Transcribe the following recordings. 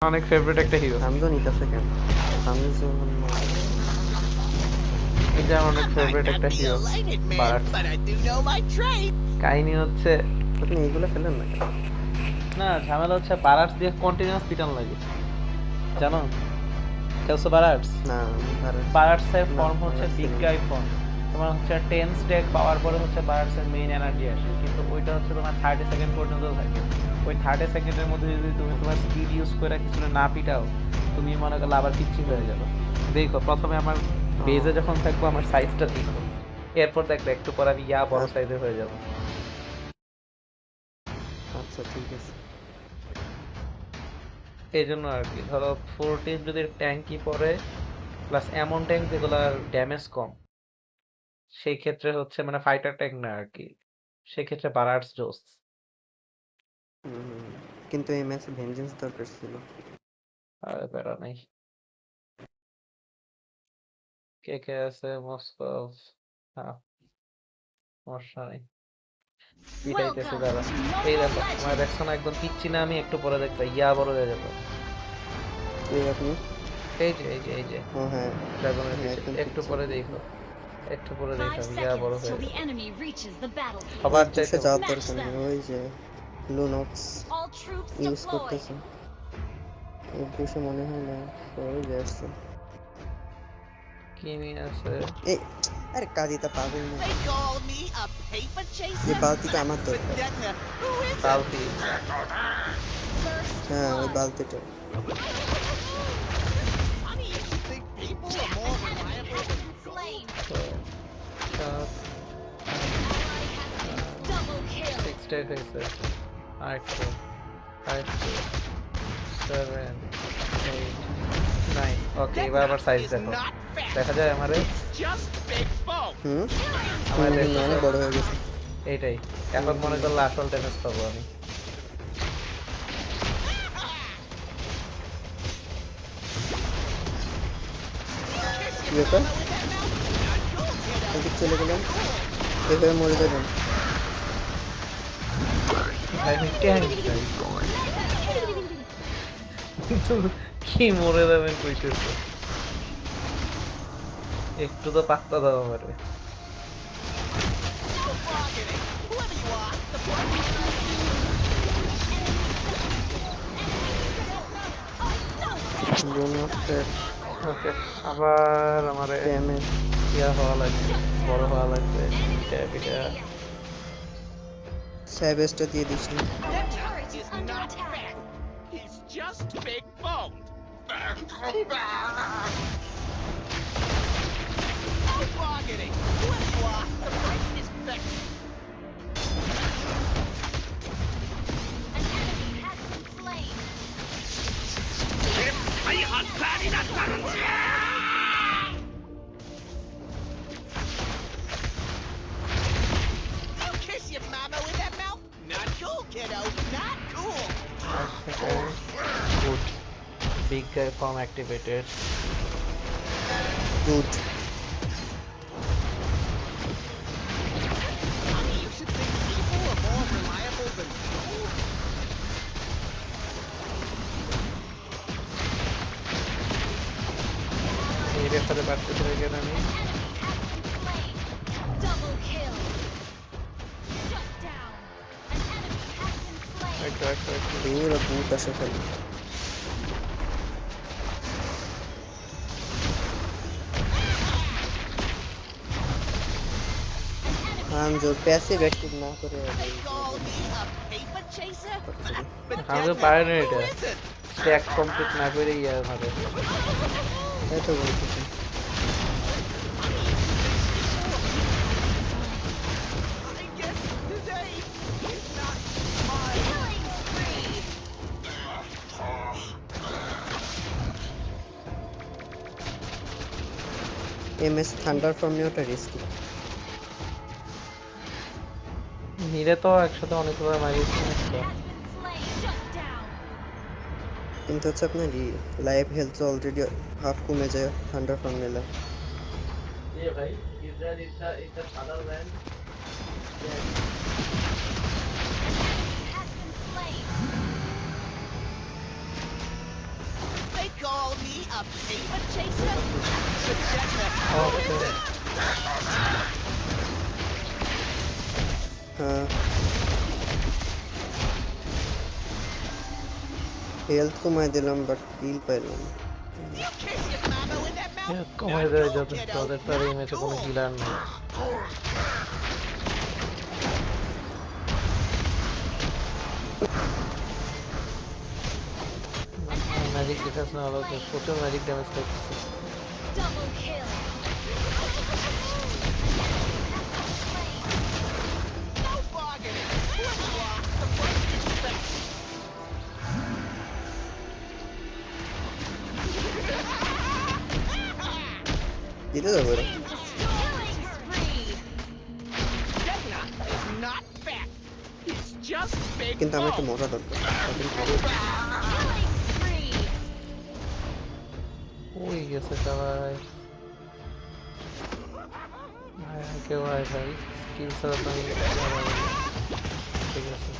অনেক ফেভারিট একটা হিরো। সামদো নিতেছে কেন? সামনে যখন এটা আমার অনেক ফেভারিট একটা হিরো বারাট। কাহিনী হচ্ছে আপনি এইগুলো খেলেন না কেন? না, ঝামেলা হচ্ছে বারাটস দিয়ে কন্টিনিউয়াস পিটান লাগে, জানো? খেলছো বারাটস? না ভারত বারাটস এর না ফর্ম হচ্ছে ভারত বিগ খেলি না। গাই ফর্ম। তোমার হচ্ছে 10 স্ট্যাক পাওয়ার পরে হচ্ছে বারাটস এর মেইন এনার্জি আসে, কিন্তু ওইটা হচ্ছে তোমার 30 সেকেন্ড পর্যন্ত থাকে। ওই 30 সেকেন্ডের মধ্যে যদি তুমি তোমার স্পিড ইউজ করে কিছু না পিটাও, তুমি মনে করলে আবার পিচ্ছি হয়ে হুম। যাবে। দেখো প্রথমে আমার ও বেজে যখন থাকবো আমার সাইজটা দেখো, এরপর দেখবে একটু পর আমি বড় আচ্ছা সাইজের হয়ে যাবো। আচ্ছা, ঠিক আছে। এই জন্য আর কি, ধরো 14 যদি ট্যাঙ্কি পড়ে প্লাস এমন ট্যাঙ্ক যেগুলার ড্যামেজ কম, সেই ক্ষেত্রে হচ্ছে মানে ফাইটার ট্যাঙ্ক না আর কি, সেই ক্ষেত্রে বারাটস জোস। হুম, কিন্তু এই ম্যাচে ভেঞ্জেন্স দরকার ছিল। আর প্যারা নাই। কে কে আছে মস্কভ? হ্যাঁ, সমস্যা নেই, পিটাইতেছি দাঁড়া। এই দেখো আমার দেখছো না, একদম পিচ্ছি না আমি, একটু পরে দেখবে বড় হয়ে যাবে। এই আপনি? এই যে ও হ্যাঁ, ড্রাগনের হ্যাঁ পিছে একদম একটু পিচ্ছি পরে দেখি। দেখো, একটু পরে দেখো আমি বড় হয়ে যাবে। ওই সবার চাইতে পুষে যাওয়ার দরকার নেই, ওই যে লুনোক্স ইউজ করতেছে। ওই পুষে মনে হয় না। ওই যে আসছে। কি নিয়ে আছে? এই, আরে কাজিটা পাগল না? এই বালতিটা আমার দরকার। বালতি? হ্যাঁ, ওই বালতিটা। ছয়, সাত, আট, 6 হয়েছে। আরেকটু, আরেকটু, 7, 8, 9। ওকে, এবার আবার সাইজ দেখো, দেখা যায় আমারে? হুম আমার হুম, দেখতেছো? অনেক বড় হয়ে গেছে। এইটাই, হুম এখন মনে হুম। করলে আসল ড্যামেজ পাবো আমি। কি ব্যাপার? ওদিক চলে গেলেন, এভাবে মরে যাবেন? ভাই আমি ট্যাঙ্ক ভাই, কিন্তু কি মরে যাবেন কইতেছে? একটু তো পাত্তা দাও আমারে। লুনোক্সের ওকে, আবার আমারে ড্যামেজ। হওয়া লাগবে, বড় হওয়া লাগবে, পিটা পিটা। স্যাভেজটা দিয়ে দিস না। Five seconds. Good. Big guy form activated. Good. মেরে ফেলে পারতেছি না কেন আমি? একটু। পুরো বুট আসে খালি। হানজোর প্যাসিভ অ্যাক্টিভ না করে আগে এইগুলো বলে পারছে না। আমাকে পারে না এটা, স্ট্যাক কমপ্লিট না করে আমারে। তাই তো বলতেছি। এমএস থান্ডার ফর্ম নেওয়াটা রিস্কি। মিরে তো একসাথে অনেকগুলো মারিয়েছি তো। কিন্তু হচ্ছে আপনার লাইফ হেলথ অলরেডি হাফ কমে যায় থান্ডার ফর্ম নিলে। ভাই, ইসরায়েল ইটস ফাদার ল্যান্ড। হ্যাঁ হেলথ কমায় দিলাম বাট কিল পাইলাম না। কমাই দেয় যথেষ্ট, ওদের তো আর এই ম্যাচে কোনো কিলার নেই। ম্যাজিক ডিফেন্স না হলেও প্রচুর ম্যাজিক ড্যামেজ করতেছে। জিতে যাবো এরা, কিন্তু আমার একটু মজা দরকার। ওই গেছে সবাই, কেউ আয় ভাই, স্কিল ছাড়া তো আমি ঠিক আছে।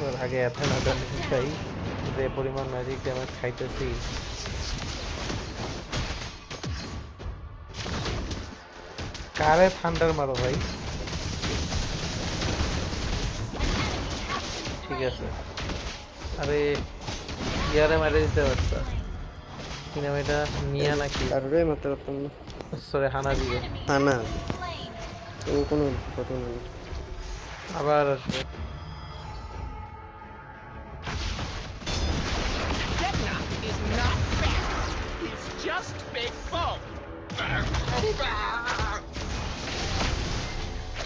ওর আগে এত না খাই, যে পরিমাণ ম্যাজিক ড্যামেজ খাইতেছি। কারে থান্ডার মারো ভাই, ঠিক আছে। আরে ইয়ারে মারে দিতে পারতা, কি নাম এটা, মিয়া নাকি, কারোরই মারতে পারতাম না। সরি হানা দিবে। হানা, ও কোনো ঘটনা না। আবার আসবে।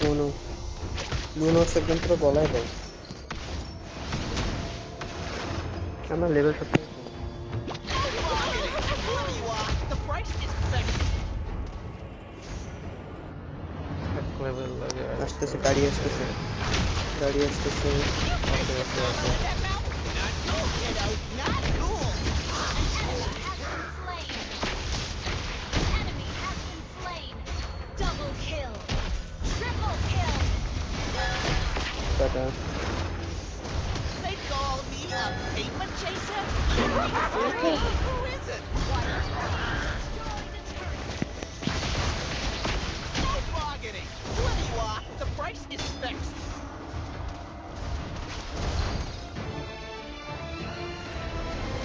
কোনো লুনোক্স একদম পুরো গলায় দেয়। আমার লেভেল সব এক লেভেল লাগে। আসতেছে, গাড়ি আসতেছে, গাড়ি আসতেছে। ওকে ওকে ওকে, টাটা।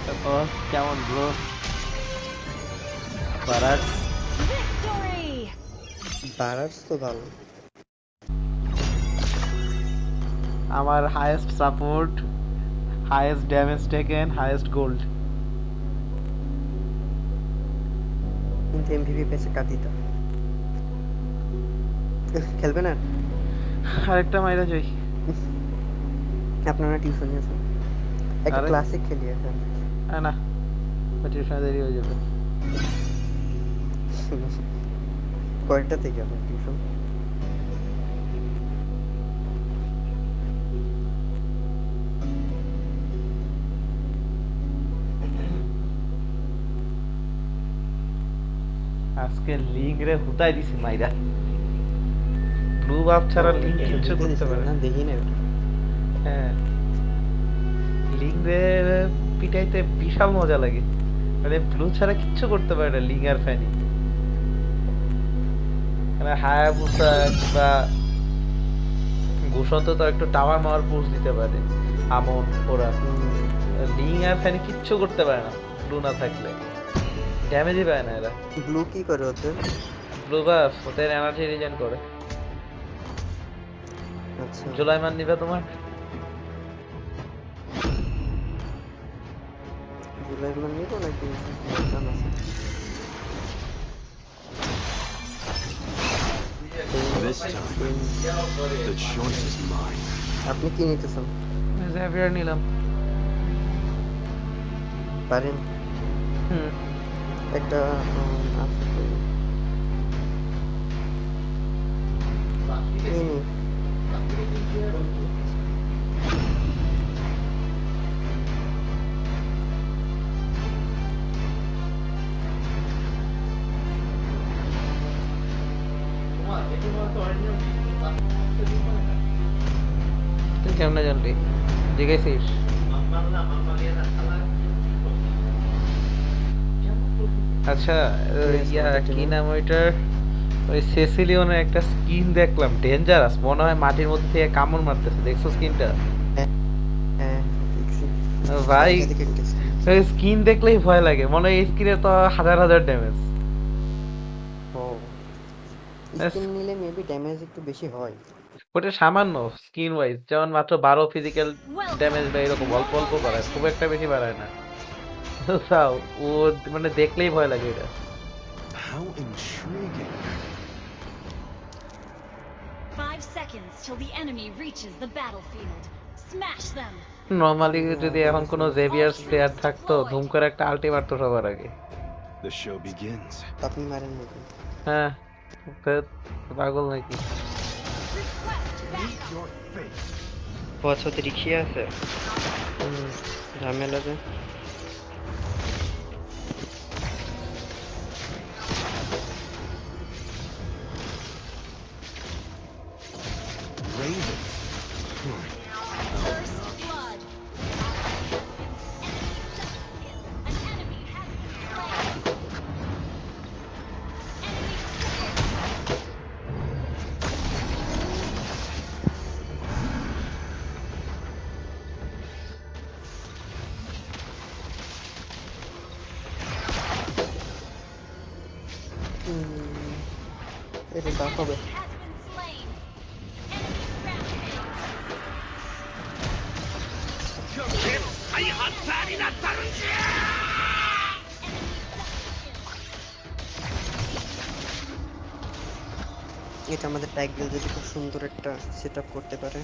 তারপর কেমন ব্রো বারাজ? বারার্স তো ভালো। আমার highest support, highest damage taken, highest gold. কিন্তু এমভিপি পেয়েছে কাদিতা। খেলবে না? আরেকটা মাইরা যাই। আপনারা টিউশন আছেন, একটা আরে ক্লাসিক খেলি এখন। না, টিউশনে দেরি হয়ে যাবে। কয়টা থেকে আপনার টিউশন? আজকে লিঙ্ক রে হুতাই দিছি মাইরা, ব্লু বাফ ছাড়া লিঙ্ক কিচ্ছু করতে পারে না, না। দেখি না ওটা। হ্যাঁ, লিঙ্ক রে পিটাইতে বিশাল মজা লাগে, মানে ব্লু ছাড়া কিচ্ছু করতে পারে না লিঙ্ক আর ফ্যানি। মানে হায়াবুসা বা ঘুষন্ত তো একটু টাওয়ার মাওয়ার পুশ দিতে পারে, আমন ওরা। লিং আর ফ্যানি কিচ্ছু করতে পারে না ব্লু না থাকলে, ড্যামেজই পায় না এরা। ব্লু কি করে ওদের? ব্লু বাফ ওদের এনার্জি রিজেন করে। আচ্ছা, জুলাইমান নিবে তোমার? জুলাই মান নিব নাকি দরকার আছে? This time, the choice is mine. আপনি কি নিতেছেন? জেভিয়ার নিলাম। পারেন হুম, একটা আছে তো। এই নে। তুই কেমনে জানলি? জিজ্ঞেসিস? আচ্ছা, কে আছে ইয়া আমাদের কি টিমে? নাম ওইটার? ওই সেসিলিয়নের একটা স্কিন দেখলাম, ডেঞ্জারাস মনে হয়, মাটির মধ্যে থেকে কামড় মারতেছে, দেখছো স্কিনটা? হ্যাঁ হ্যাঁ, দেখছি। ভাই, সাংঘাতিক একটা স্কিন। স্কিন দেখলেই ভয় লাগে, মনে হয় এই স্কিনে তো হাজার হাজার ড্যামেজ। ও, স্কিন নিলে মেবি ড্যামেজ একটু বেশি হয়। ওটা সামান্য স্কিন ওয়াইজ, যেমন মাত্র 12 ফিজিক্যাল ড্যামেজ Welcome বা to এরকম অল্প অল্প Mobile বাড়ায়, খুব Legends! একটা বেশি বাড়ায় না। তাও ও মানে দেখলেই ভয় লাগে এটা। How intriguing. 5 seconds till the enemy reaches the battlefield. Smash them! Normally খুবই যদি এখন আগে কোনো চলে আসছে। All জেভিয়ার্স প্লেয়ার troops থাকতো, ধুম deployed! করে একটা আল্টি মারতো সবার আগে। The show begins. আপনি মারেন নাকি? হ্যাঁ, ধ্যাৎ, পাগল নাকি? Request Meet backup! your fate. পথে রিক্সা আছে, হুম, ঝামেলা যে। Raven. Hmm. First blood! An enemy has been slain! Enemy triple! এটা An টাফ হবে। enemy has been slain! Enemy rampage! এটা আমাদের ট্যাগেল যদি খুব সুন্দর একটা সেট আপ করতে পারে।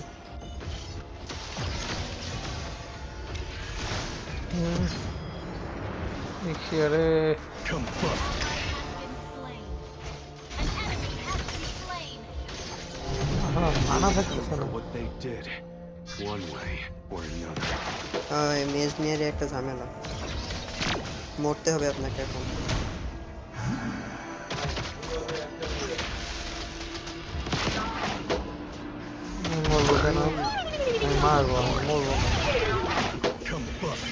দেখছি আরে। Combust. মানা Pay them থাকতেছে for না। what they did, one way or another. মেজ নিয়ে একটা ঝামেলা, মরতে হবে আপনাকে এখন। আমি মরবো কেন? আমি মারবো, আমি মরবো না। Combust.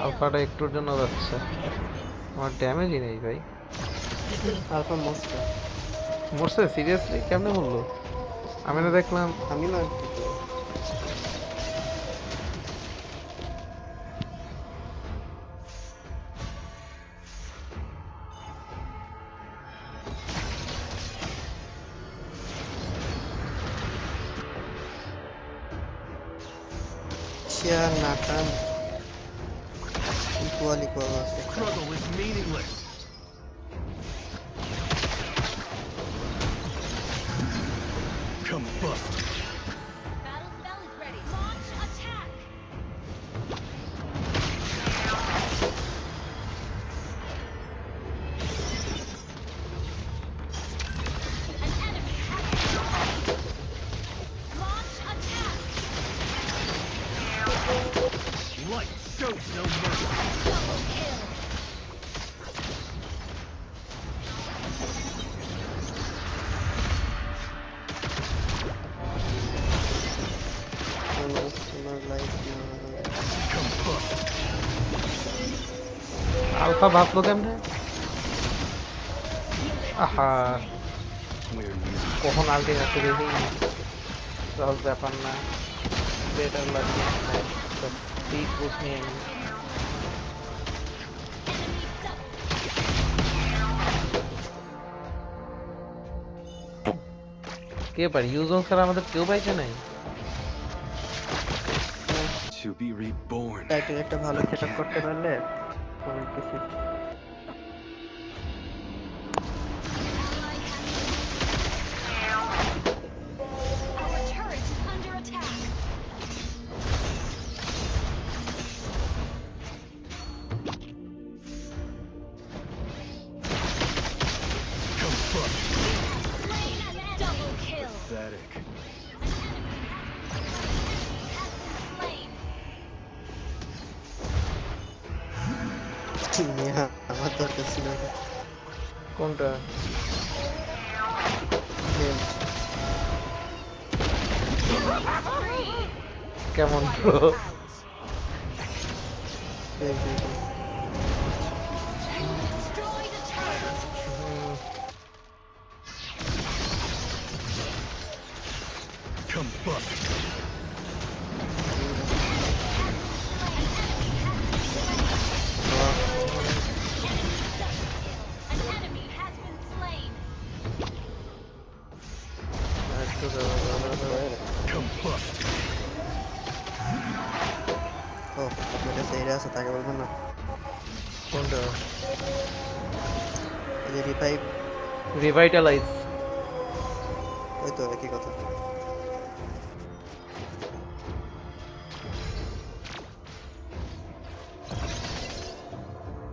আলফাটা একটুর জন্য যাচ্ছে, আমার ড্যামেজই নেই ভাই। আলফা মরছে। মরছে? সিরিয়াসলি? কেমনে বললো? আমি না দেখলাম। আমি মারছি তো। শেয়ার নাটান ইকুয়াল ইকুয়াল আছে। Struggle is meaningless. Combust. Battle spell is ready. Launch attack! An enemy has been slain! Launch attack! Light shows no mercy. Double kill! আমার লাইফ না। Combust. আলফা ভাবলো কেমনে? আহা, We're not. কখন আলটি আছে দেখি। সহজ ব্যাপার না, বেটার লাগ স্পিড বুস্ট নিয়ে নি। Enemy double কে পারে ইউজং ছাড়া আমাদের কেউ পাইছে নাই। To be reborn. টাইটেল একটা ভালো সেটআপ again. করতে পারলে অনেক কিছু। Our turret is under attack. Come fuck. Slain an enemy. Double kill. Pathetic. Slain. হ্যাঁ, আমার দরকার ছিল না। কোনটা? Health। Spree. কেমন bro? Health, health। Destroy the turret. Come fuck. An enemy has been slain. Come fuck. ও, আপনার কাছে এটা আছে তাকে বলবেন না। কোনটা? এই যে রিভাইভ, রিভাইটালাইজ। ওই তো একই কথা।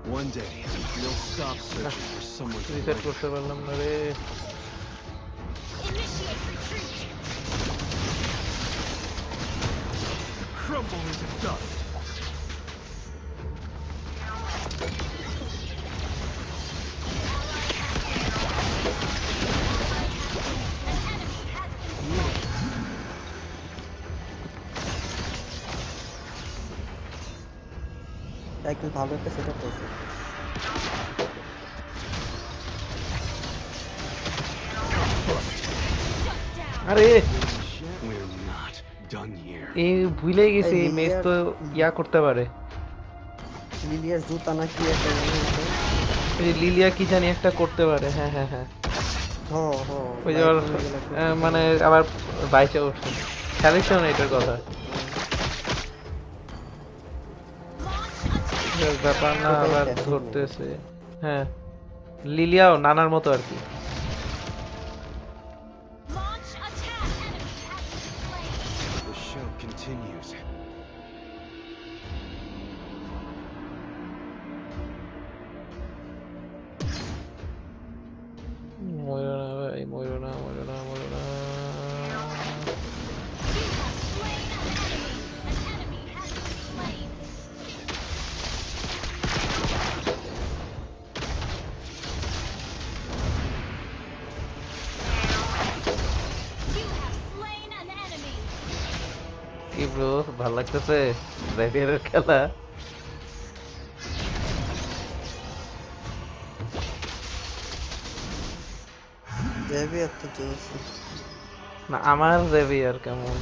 One day, we'll stop searching for someone to reset blame. করতে পারলাম না রে। Initiate retreat. Crumble into dust. একটু ভালো একটা সেটআপ করছে। আরে We're not done here. এই ভুলেই গেছি এই এই মেস লিলিয়ার- তো ইয়া করতে পারে। লিলিয়ার জুতা না কি একটা মনে হচ্ছে। এই লিলিয়া কি জানি একটা করতে পারে। হ্যাঁ হ্যাঁ হ্যাঁ, হ্যাঁ, হ্যাঁ, ওই যে বাইক ওর নিয়ে গেলে একটু মানে আবার বাইচে উঠছে। খেলিস না এটার কথা। ব্যাপার না, ওটাই আবার passive mode। ধরতেছে। হ্যাঁ, লিলিয়াও নানার মতো আর কি। Launch attack. Enemy has been slain. The show continues. ময়ূর না ভাই, ময়ূর না, ময়ূর না, ময়ূর না। You have slain an enemy. An enemy has been slain. You have slain an enemy. কি ব্রো, ভাল লাগতেছে রেডিয়ারের খেলা? জেভিয়ার তো চলছে। না আমার রেভিয়ার কেমন?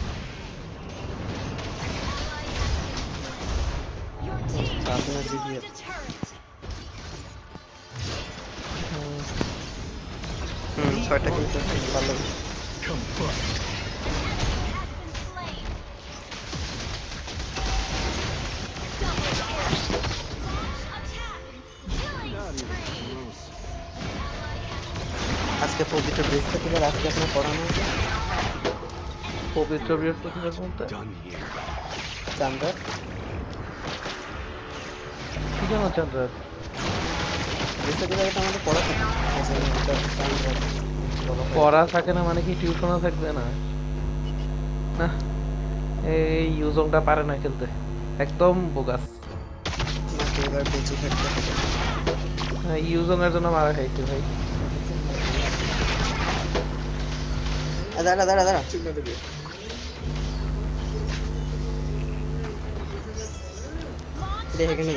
Your team আপনার destroyed Xavier। a turret. 6টা কিল করছে, ভালো। Come fuck. Has been slain. Double kill. Launch attack. Killing spree. Close. আজকে পবিত্র বৃহস্পতিবার, আজকে আপনার পড়ানো আছে পবিত্র বৃহস্পতিবার বলতে Done here. চান্দার। কি জানো চন্দ্র? বৃহস্পতিবার এটা আমাদের পড়া থাকে। চান্দার বলা হয়। পড়া থাকে না মানে কি টিউশনও থাকবে না? না, এই ইউজংটা পারে না খেলতে, একদম বোগাস। নাকি এবার বেঁচে থাকতে হবে। ইউজং এর জন্য মারা খাইছি ভাই। দাঁড়া দাঁড়া দাঁড়া, দেখ এখানে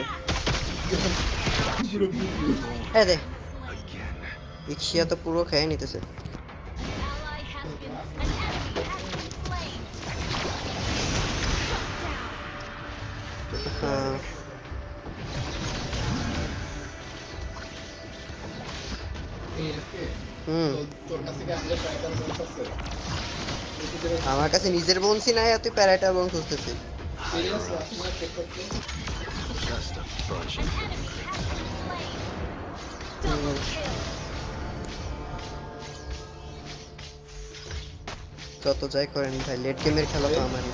হ্যাঁ দেখ, Again. ইক্সিয়া তো পুরো খেয়ে নিতেছে। Ally has been. An enemy has been slain. Shut down. হ্যাঁ, হুম আমার কাছে নিজের বোনসই নাই, আর তুই প্যারাটা বোন খুঁজতেছিস। Just a bunch of hypocrites. Double kill. যত যাই করেন ভাই, লেট গেমের খেলা তো আমারই।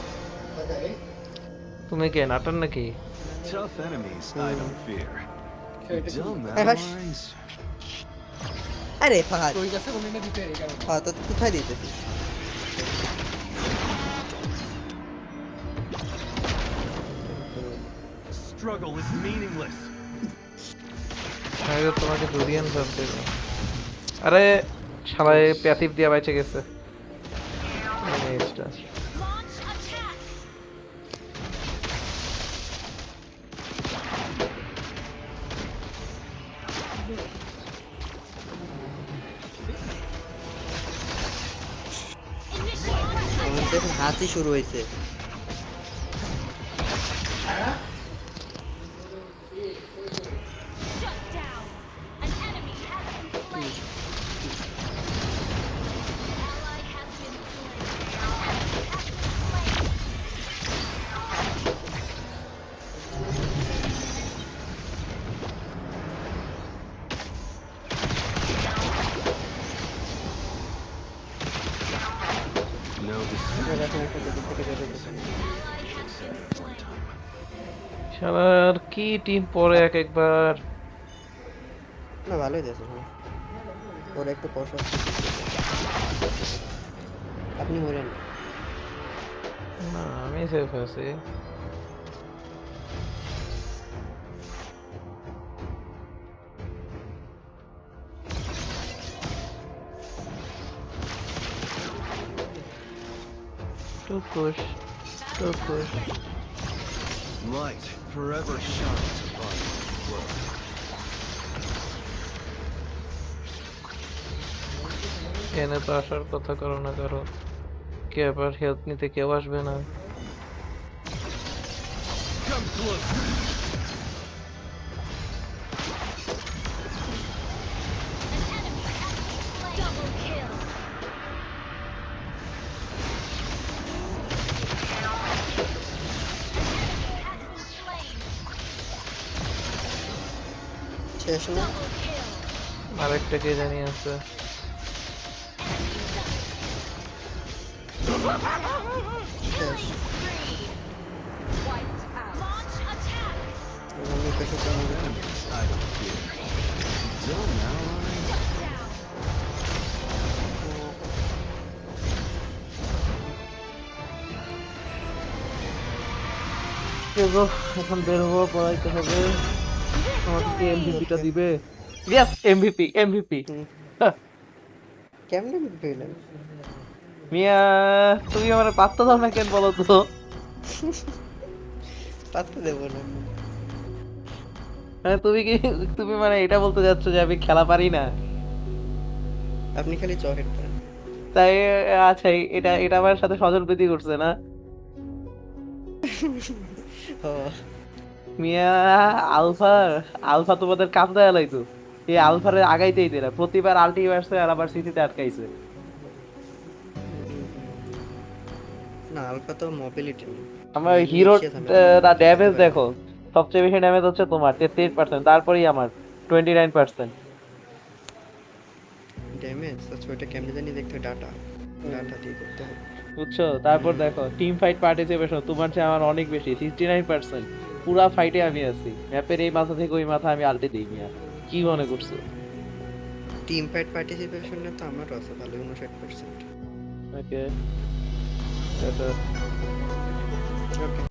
তুমি কে নাটন নাকি? Tough enemies I don't fear. Dumb Hey, hush. allies. আরে ফাহাদ, হ্যাঁ তো কোথায় দিতেছিস? Struggle is meaningless. আগে তোমাকে জুরিয়ান ধরতে হবে। আরে শালায় প্যাসিভ দিয়া বাইচে গেছে। নেক্সটটা Launch attack. আমার তো এখন হাতই শুরু হয়েছে। Shut down. An enemy has been slain. Ally has been slain. Enemy has been slain. No এবার decision. এখন একটা দিক থেকে যেতে দিতেছে। Ally has been slain. শালার কি টিম পরে এক একবার। না ভালোই দিয়েছে, হ্যাঁ ওরা একটু কষা। আপনি মরেন না। না আমি সেফ আছি। টুকুস টুকুস। Light forever shines upon my world. এনে তো আসার কথা করো না করো, কে আবার হেল্প নিতে কেউ আসবে না। Come closer. Double kill. Has been slain. শেষ না? Double kill. আরেকটা কে জানি আছে। শেষ। Spree. Wiped out. Launch attack. আমি পেশে তো মরে যাবো। Enemies I don't fear. Dumb allies. Shut down. এখন বের হবো, পড়াইতে হবে। আমাকে কি এমভিপিটা Okay. দিবে? Yes MVP MVP. হুম, কেমনে পেলেন? মিয়া তুমি আমার পাত্তা দাও না কেন বলো তো? পাত্তা দেবো না। মানে তুমি কি, তুমি মানে এটা বলতে যাচ্ছ যে আমি খেলা পারি না? আপনি খালি চকেট পান। তাই আচ্ছা, এটা এটা আমার সাথে স্বজন প্রীতি করছে না ও মিয়া। আলফা আলফা তোমাদের কাজ দেয়া লাইতো, এই আলফারে আগাইতেই দেয় না, প্রতিবার আল্টিভার্সে আর আবার সিটিতে আটকাইছে। না, আলফা তো মোবিলিটি না। আমার হিরো ড্যামেজ দেখো, সবচেয়ে বেশি ড্যামেজ হচ্ছে তোমার 33%, তারপরেই আমার 29%। ড্যামেজ আচ্ছা, ওইটা কেমনে জানি দেখতে, ডাটা ডাটা দিয়ে করতে হবে। বুঝছো? তারপর দেখো টিম ফাইট পার্টিসিপেশন তোমার চেয়ে আমার অনেক বেশি, 69%। পুরা ফাইটে আমি আছি, ম্যাপের এই মাথা থেকে ওই মাথা আমি আল্টে দিই মিয়া। কি মনে করছো? টিম ফাইট পার্টিসিপেশনে তো আমারও আছে ভালো, 59%। ওকে ওকে।